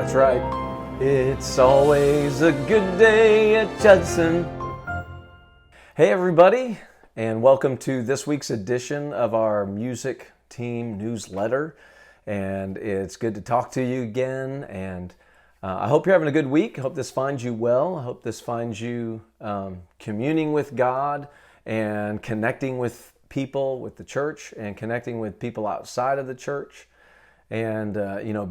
That's right. It's always a good day at Judson. Hey everybody, and welcome to this week's edition of our music team newsletter. And it's good to talk to you again. And I hope you're having a good week. I hope this finds you well. I hope this finds you communing with God and connecting with people, with the church, and connecting with people outside of the church. And,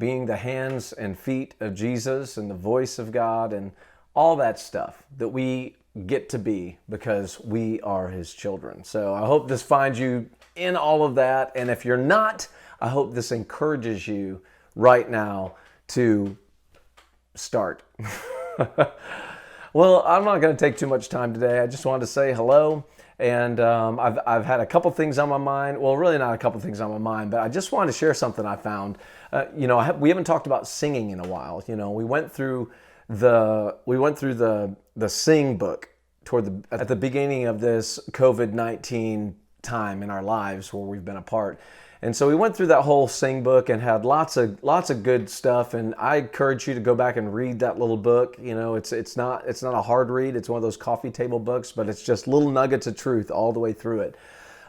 being the hands and feet of Jesus and the voice of God and all that stuff that we get to be because we are His children. So I hope this finds you in all of that. And if you're not, I hope this encourages you right now to start. Well, I'm not going to take too much time today. I just wanted to say hello. And I've had a couple things on my mind. Well, really not a couple things on my mind, but I just wanted to share something I found. We haven't talked about singing in a while. We went through the Sing book at the beginning of this COVID-19 time in our lives where we've been apart. And so we went through that whole Sing book and had lots of good stuff. And I encourage you to go back and read that little book. It's not a hard read. It's one of those coffee table books, but it's just little nuggets of truth all the way through it.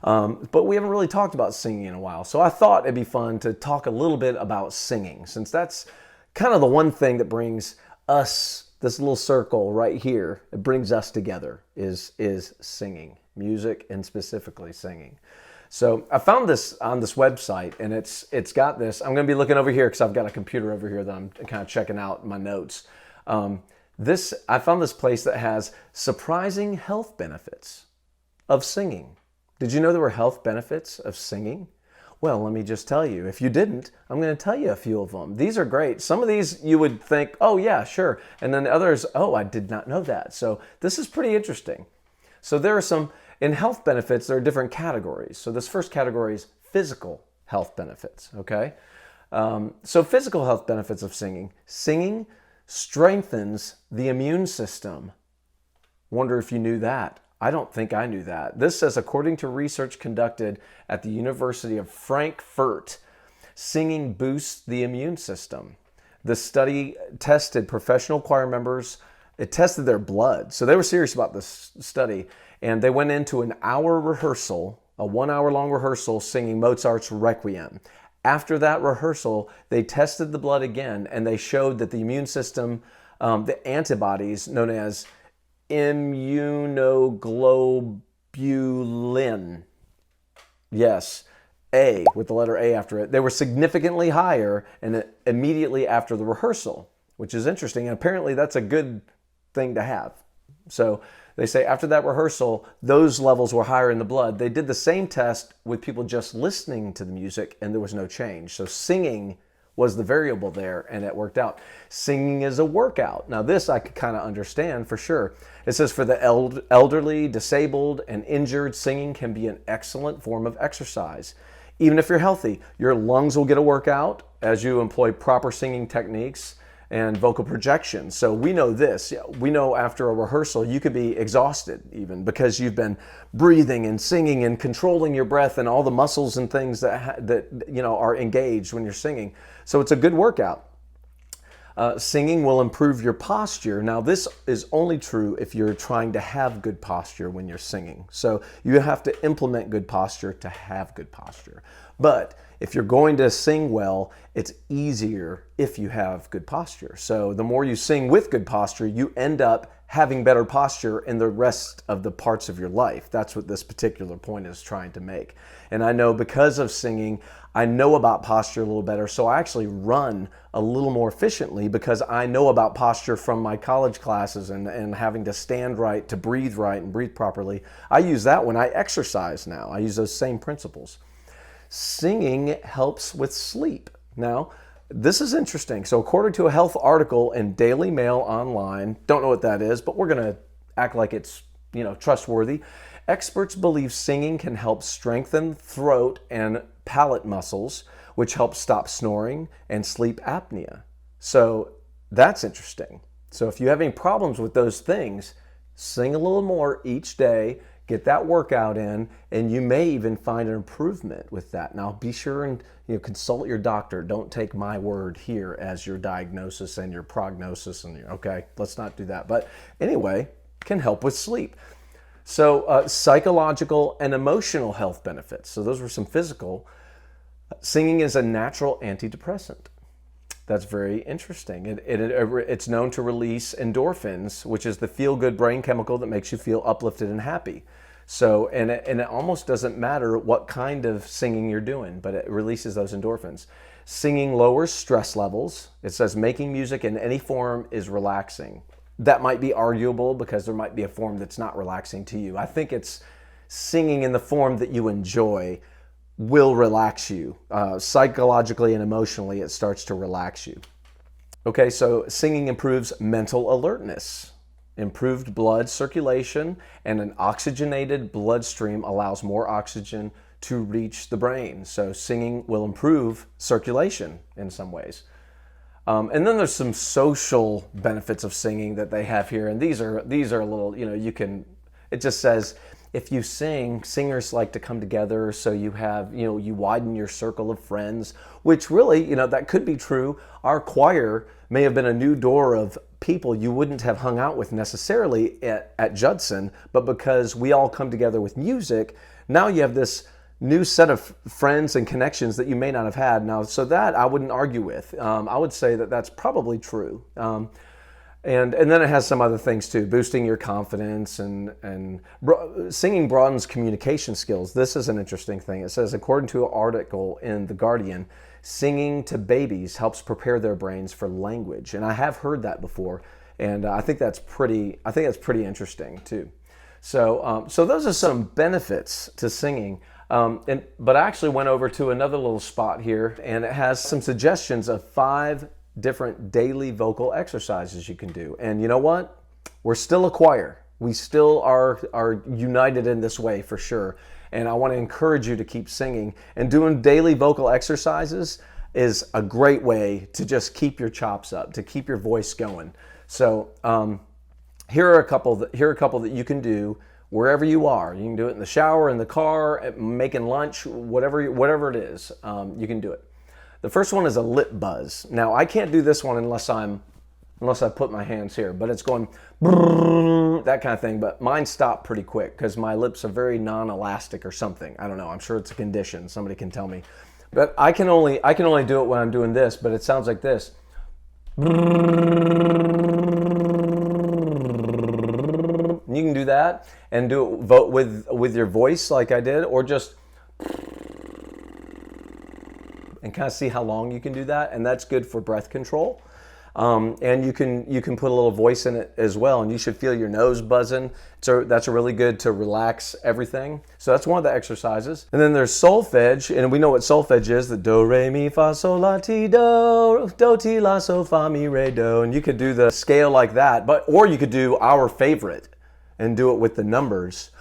But we haven't really talked about singing in a while. So I thought it'd be fun to talk a little bit about singing, since that's kind of the one thing that brings us, this little circle right here, it brings us together is singing, music, and specifically singing. So I found this on this website, and it's got this. I'm going to be looking over here because I've got a computer over here that I'm kind of checking out my notes. I found this place that has surprising health benefits of singing. Did you know there were health benefits of singing? Well, let me just tell you. If you didn't, I'm going to tell you a few of them. These are great. Some of these you would think, oh yeah, sure. And then others, oh, I did not know that. So this is pretty interesting. So there are some, in health benefits, there are different categories. So this first category is physical health benefits, okay? So physical health benefits of singing. Singing strengthens the immune system. Wonder if you knew that. I don't think I knew that. This says, according to research conducted at the University of Frankfurt, singing boosts the immune system. The study tested professional choir members. It tested their blood. So they were serious about this study. And they went into an hour rehearsal, a 1 hour long rehearsal, singing Mozart's Requiem. After that rehearsal, they tested the blood again, and they showed that the immune system, the antibodies known as immunoglobulin, yes, A, with the letter A after it, they were significantly higher and immediately after the rehearsal, which is interesting. And apparently that's a good thing to have. So they say after that rehearsal, those levels were higher in the blood. They did the same test with people just listening to the music, and there was no change. So singing was the variable there, and it worked out. Singing is a workout. Now this I could kind of understand for sure. It says for the elderly, disabled, and injured, singing can be an excellent form of exercise. Even if you're healthy, your lungs will get a workout as you employ proper singing techniques and vocal projection. So we know this. We know after a rehearsal, you could be exhausted even because you've been breathing and singing and controlling your breath and all the muscles and things that are engaged when you're singing. So it's a good workout. Singing will improve your posture. Now, this is only true if you're trying to have good posture when you're singing. So you have to implement good posture to have good posture. But if you're going to sing well, it's easier if you have good posture. So the more you sing with good posture, you end up having better posture in the rest of the parts of your life. That's what this particular point is trying to make. And I know because of singing, I know about posture a little better. So I actually run a little more efficiently because I know about posture from my college classes and having to stand right, to breathe right and breathe properly. I use that when I exercise now. I use those same principles. Singing helps with sleep. Now, this is interesting. So according to a health article in Daily Mail Online, don't know what that is, but we're going to act like it's, trustworthy. Experts believe singing can help strengthen throat and palate muscles, which helps stop snoring and sleep apnea. So that's interesting. So if you have any problems with those things, sing a little more each day. get that workout in, and you may even find an improvement with that. Now, be sure and consult your doctor. Don't take my word here as your diagnosis and your prognosis. And okay, let's not do that. But anyway, can help with sleep. So psychological and emotional health benefits. So those were some physical. Singing is a natural antidepressant. That's very interesting. It's known to release endorphins, which is the feel-good brain chemical that makes you feel uplifted and happy. So, and it almost doesn't matter what kind of singing you're doing, but it releases those endorphins. Singing lowers stress levels. It says making music in any form is relaxing. That might be arguable because there might be a form that's not relaxing to you. I think it's singing in the form that you enjoy will relax you. Psychologically and emotionally, it starts to relax you. Okay, so singing improves mental alertness. Improved blood circulation and an oxygenated bloodstream allows more oxygen to reach the brain. So singing will improve circulation in some ways. And then there's some social benefits of singing that they have here. And these are a little, it just says, if you sing, singers like to come together, so you have, you widen your circle of friends, which really, that could be true. Our choir may have been a new door of people you wouldn't have hung out with necessarily at Judson, but because we all come together with music, now you have this new set of friends and connections that you may not have had. Now, so that I wouldn't argue with. I would say that that's probably true. And then it has some other things too, boosting your confidence and singing broadens communication skills. This is an interesting thing. It says, according to an article in The Guardian, singing to babies helps prepare their brains for language. And I have heard that before, and I think that's pretty interesting too. So those are some benefits to singing. But I actually went over to another little spot here, and it has some suggestions of 5 different daily vocal exercises you can do. And you know what? We're still a choir. We still are united in this way for sure. And I want to encourage you to keep singing. And doing daily vocal exercises is a great way to just keep your chops up, to keep your voice going. So here are a couple that you can do wherever you are. You can do it in the shower, in the car, making lunch, whatever it is. You can do it. The first one is a lip buzz. Now, I can't do this one unless I put my hands here, but it's going that kind of thing. But mine stopped pretty quick because my lips are very non-elastic or something. I don't know. I'm sure it's a condition. Somebody can tell me. But I can only do it when I'm doing this. But it sounds like this. You can do that and vote with your voice like I did, or just and kind of see how long you can do that, and that's good for breath control. And you can put a little voice in it as well, and you should feel your nose buzzing. So that's really good to relax everything. So that's one of the exercises. And then there's solfege, and we know what solfege is: the do, re, mi, fa, sol, la, ti, do, do, ti, la, so, fa, mi, re, do. And you could do the scale like that, or you could do our favorite and do it with the numbers.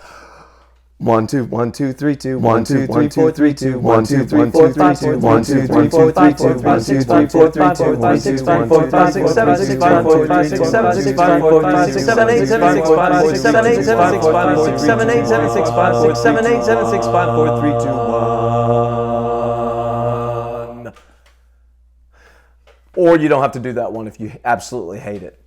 1 2 1 2 3 2 1 2 3 4 3 2 1 2 3 4 5 2 1 2 3 4 5 2 1 2 3 4 3 2 5 6 5 4 5 6 7 6 5 4 5 6 7 6 5 4 5 6 7 8 7 6 5 6 7 8 7 6 5 6 7 8 7 6 5 6 7 8 7 6 5 4 3 2 1. Or you don't have to do that one if you absolutely hate it.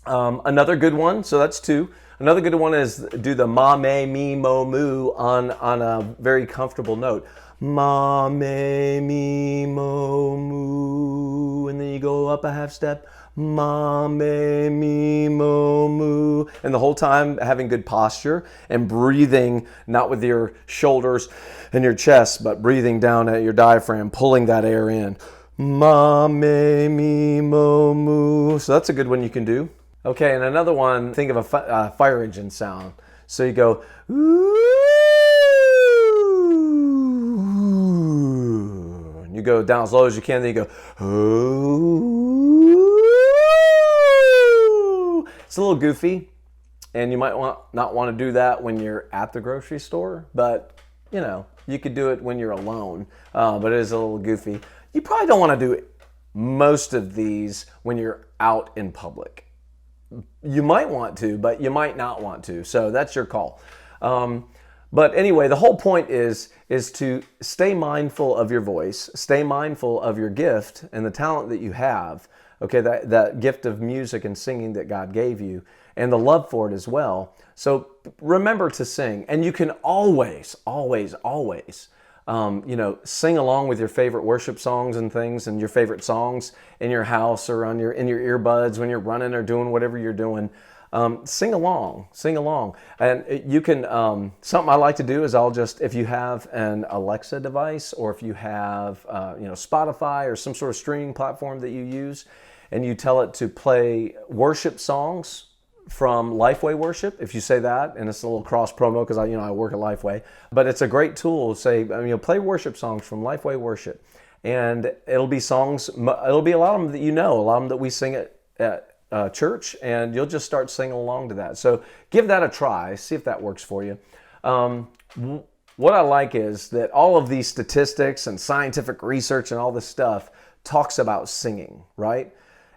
Another good one, so that's 2. Another good one is do the ma, me, mi, mo, moo on a very comfortable note. Ma, me, mi, mo, moo. And then you go up a half step. Ma, me, mi, mo, moo. And the whole time having good posture and breathing, not with your shoulders and your chest, but breathing down at your diaphragm, pulling that air in. Ma, me, mi, mo, moo. So that's a good one you can do. Okay, and another one, think of a fire engine sound. So you go, ooh, and you go down as low as you can, then you go, ooh. It's a little goofy, and you might not want to do that when you're at the grocery store, but you could do it when you're alone, but it is a little goofy. You probably don't want to do most of these when you're out in public. You might want to, but you might not want to. So that's your call. But anyway, the whole point is to stay mindful of your voice, stay mindful of your gift and the talent that you have, okay, that gift of music and singing that God gave you, and the love for it as well. So remember to sing, and you can always, always, always, sing along with your favorite worship songs and things, and your favorite songs in your house or in your earbuds when you're running or doing whatever you're doing. Sing along. And you can, something I like to do is if you have an Alexa device, or if you have, Spotify or some sort of streaming platform that you use, and you tell it to play worship songs from Lifeway Worship, if you say that, and it's a little cross promo because I work at Lifeway, but it's a great tool. Say, play worship songs from Lifeway Worship, and it'll be songs, it'll be a lot of them that a lot of them that we sing at church, and you'll just start singing along to that. So give that a try, see if that works for you. What I like is that all of these statistics and scientific research and all this stuff talks about singing, right?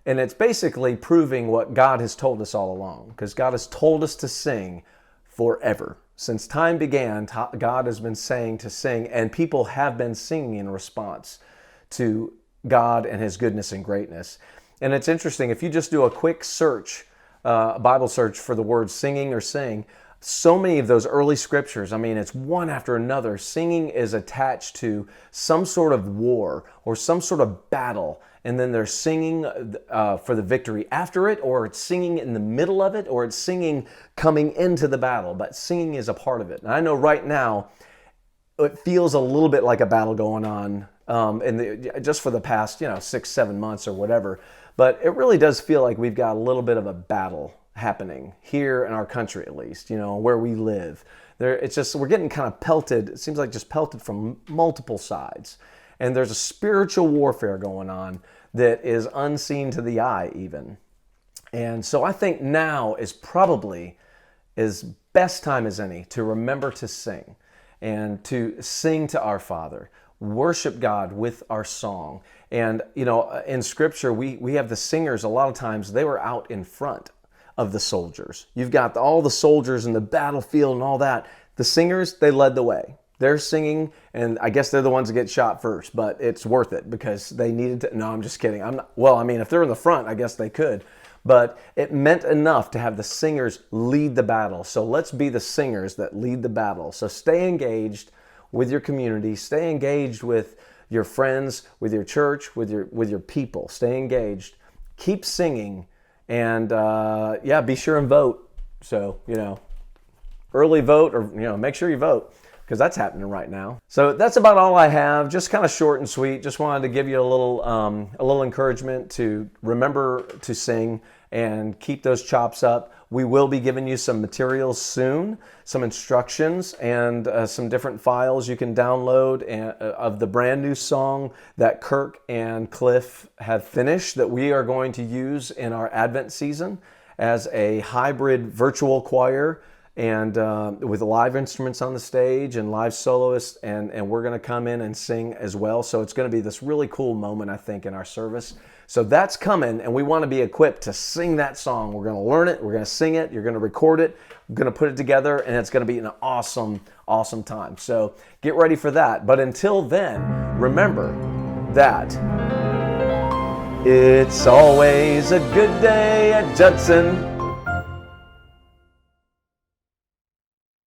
And it's basically proving what God has told us all along, because God has told us to sing forever. Since time began, God has been saying to sing, and people have been singing in response to God and His goodness and greatness. And it's interesting, if you just do a quick search, Bible search for the word singing or sing, so many of those early scriptures, it's one after another. Singing is attached to some sort of war or some sort of battle, and then they're singing for the victory after it, or it's singing in the middle of it, or it's singing coming into the battle. But singing is a part of it. And I know right now it feels a little bit like a battle going on, just for the past 6-7 months or whatever. But it really does feel like we've got a little bit of a battle happening here in our country, at least, where we live. We're getting kind of pelted. It seems like just pelted from multiple sides. And there's a spiritual warfare going on that is unseen to the eye even. And so I think now is probably as best time as any to remember to sing, and to sing to our Father, worship God with our song. And, in Scripture, we have the singers, a lot of times, they were out in front of the soldiers. You've got all the soldiers in the battlefield and all that. The singers, they led the way. They're singing, and I guess they're the ones that get shot first, but it's worth it because they needed to. No, I'm just kidding. If they're in the front, I guess they could. But it meant enough to have the singers lead the battle. So let's be the singers that lead the battle. So stay engaged with your community. Stay engaged with your friends, with your church, with your people. Stay engaged. Keep singing, and be sure and vote. So early vote, or make sure you vote, because that's happening right now. So that's about all I have. Just kind of short and sweet. Just wanted to give you a little encouragement to remember to sing and keep those chops up. We will be giving you some materials soon, some instructions, and some different files you can download of the brand new song that Kirk and Cliff have finished that we are going to use in our Advent season as a hybrid virtual choir, and with live instruments on the stage and live soloists, and we're going to come in and sing as well. So it's going to be this really cool moment, I think, in our service. So that's coming, and we want to be equipped to sing that song. We're going to learn it, we're going to sing it, you're going to record it, we're going to put it together, and it's going to be an awesome, awesome time. So get ready for that. But until then, remember that it's always a good day at Judson.